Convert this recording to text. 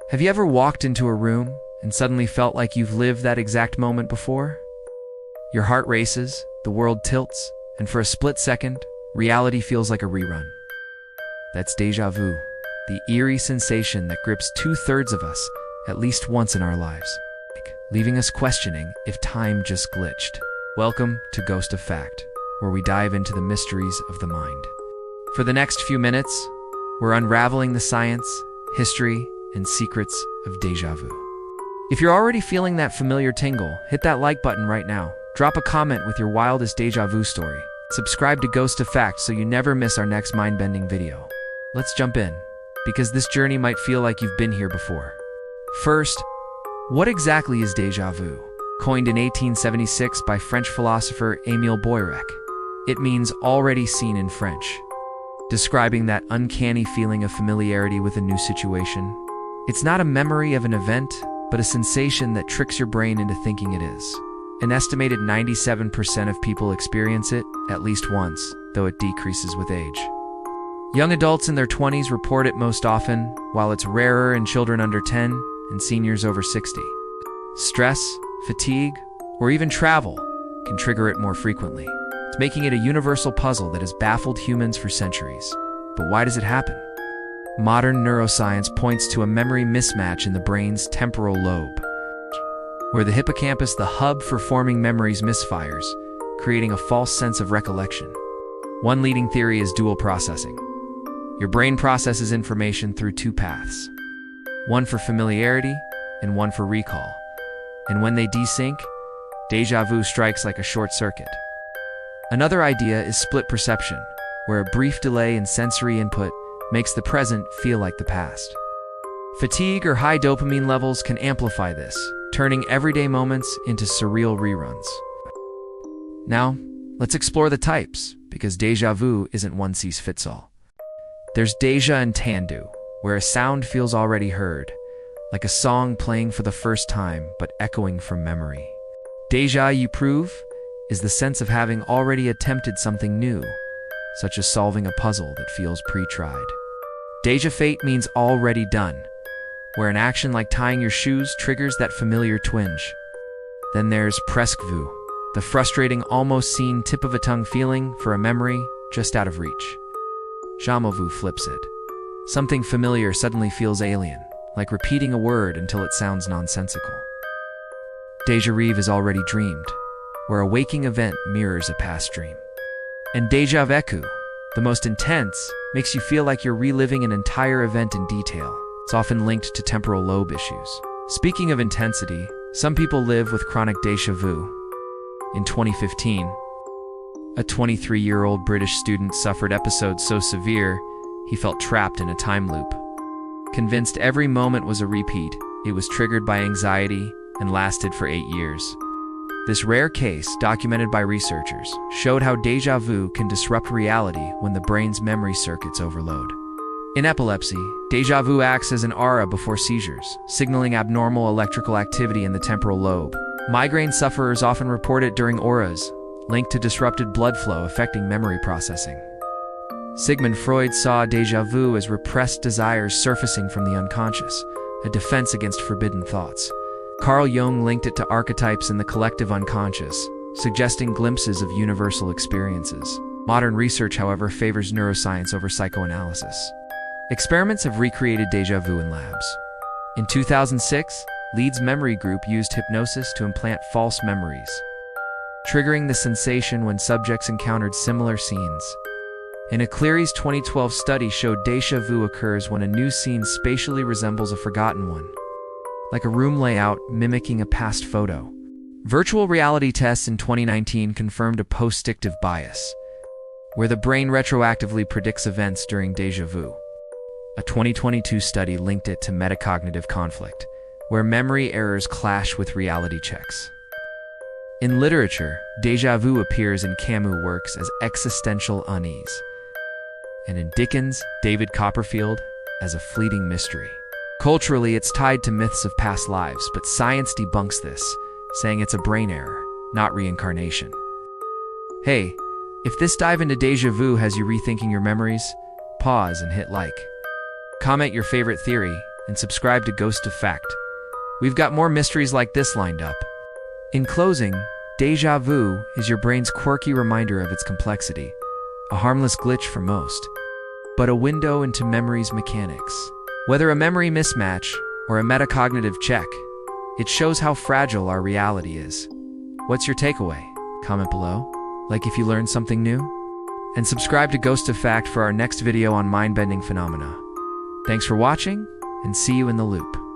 Have you ever walked into a room and suddenly felt like you've lived that exact moment before? Your heart races, the world tilts, and for a split second, reality feels like a rerun. That's déjà vu, the eerie sensation that grips 2/3 of us at least once in our lives, leaving us questioning if time just glitched. Welcome to Ghost of Fact, where we dive into the mysteries of the mind. For the next few minutes, we're unraveling the science, history, and secrets of déjà vu. If you're already feeling that familiar tingle, hit that like button right now. Drop a comment with your wildest déjà vu story. Subscribe to Ghost of Fact so you never miss our next mind-bending video. Let's jump in, because this journey might feel like you've been here before. First, what exactly is déjà vu? Coined in 1876 by French philosopher Émile Boirec, it means already seen in French, describing that uncanny feeling of familiarity with a new situation. It's not a memory of an event, but a sensation that tricks your brain into thinking it is. An estimated 97% of people experience it at least once, though it decreases with age. Young adults in their 20s report it most often, while it's rarer in children under 10 and seniors over 60. Stress, fatigue, or even travel can trigger it more frequently. It's making it a universal puzzle that has baffled humans for centuries. But why does it happen? Modern neuroscience points to a memory mismatch in the brain's temporal lobe, where the hippocampus, the hub for forming memories, misfires, creating a false sense of recollection. One leading theory is dual processing. Your brain processes information through two paths, one for familiarity and one for recall. And when they desync, déjà vu strikes like a short circuit. Another idea is split perception, where a brief delay in sensory input makes the present feel like the past. Fatigue or high dopamine levels can amplify this, turning everyday moments into surreal reruns. Now, let's explore the types, because déjà vu isn't one size fits all. There's déjà entendu, where a sound feels already heard, like a song playing for the first time but echoing from memory. Déjà vu is the sense of having already attempted something new, such as solving a puzzle that feels pre-tried. Déjà fait means already done, where an action like tying your shoes triggers that familiar twinge. Then there's presque vu, the frustrating, almost seen tip of a tongue feeling for a memory just out of reach. Jamais vu flips it. Something familiar suddenly feels alien, like repeating a word until it sounds nonsensical. Déjà vu is already dreamed, where a waking event mirrors a past dream. And déjà vécu, the most intense, makes you feel like you're reliving an entire event in detail. It's often linked to temporal lobe issues. Speaking of intensity, some people live with chronic déjà vu. In 2015, a 23-year-old British student suffered episodes so severe, he felt trapped in a time loop. Convinced every moment was a repeat, it was triggered by anxiety and lasted for 8 years. This rare case, documented by researchers, showed how déjà vu can disrupt reality when the brain's memory circuits overload. In epilepsy, déjà vu acts as an aura before seizures, signaling abnormal electrical activity in the temporal lobe. Migraine sufferers often report it during auras, linked to disrupted blood flow affecting memory processing. Sigmund Freud saw déjà vu as repressed desires surfacing from the unconscious, a defense against forbidden thoughts. Carl Jung linked it to archetypes in the collective unconscious, suggesting glimpses of universal experiences. Modern research, however, favors neuroscience over psychoanalysis. Experiments have recreated déjà vu in labs. In 2006, Leeds Memory Group used hypnosis to implant false memories, triggering the sensation when subjects encountered similar scenes. An Cleary's 2012 study showed déjà vu occurs when a new scene spatially resembles a forgotten one, like a room layout mimicking a past photo. Virtual reality tests in 2019 confirmed a postdictive bias, where the brain retroactively predicts events during déjà vu. A 2022 study linked it to metacognitive conflict, where memory errors clash with reality checks. In literature, déjà vu appears in Camus' works as existential unease, and in Dickens' David Copperfield as a fleeting mystery. Culturally, it's tied to myths of past lives, but science debunks this, saying it's a brain error, not reincarnation. Hey, if this dive into déjà vu has you rethinking your memories, pause and hit like. Comment your favorite theory, and subscribe to Ghost of Fact. We've got more mysteries like this lined up. In closing, déjà vu is your brain's quirky reminder of its complexity, a harmless glitch for most, but a window into memory's mechanics. Whether a memory mismatch or a metacognitive check, it shows how fragile our reality is. What's your takeaway? Comment below, like if you learned something new, and subscribe to Ghost of Fact for our next video on mind-bending phenomena. Thanks for watching, and see you in the loop.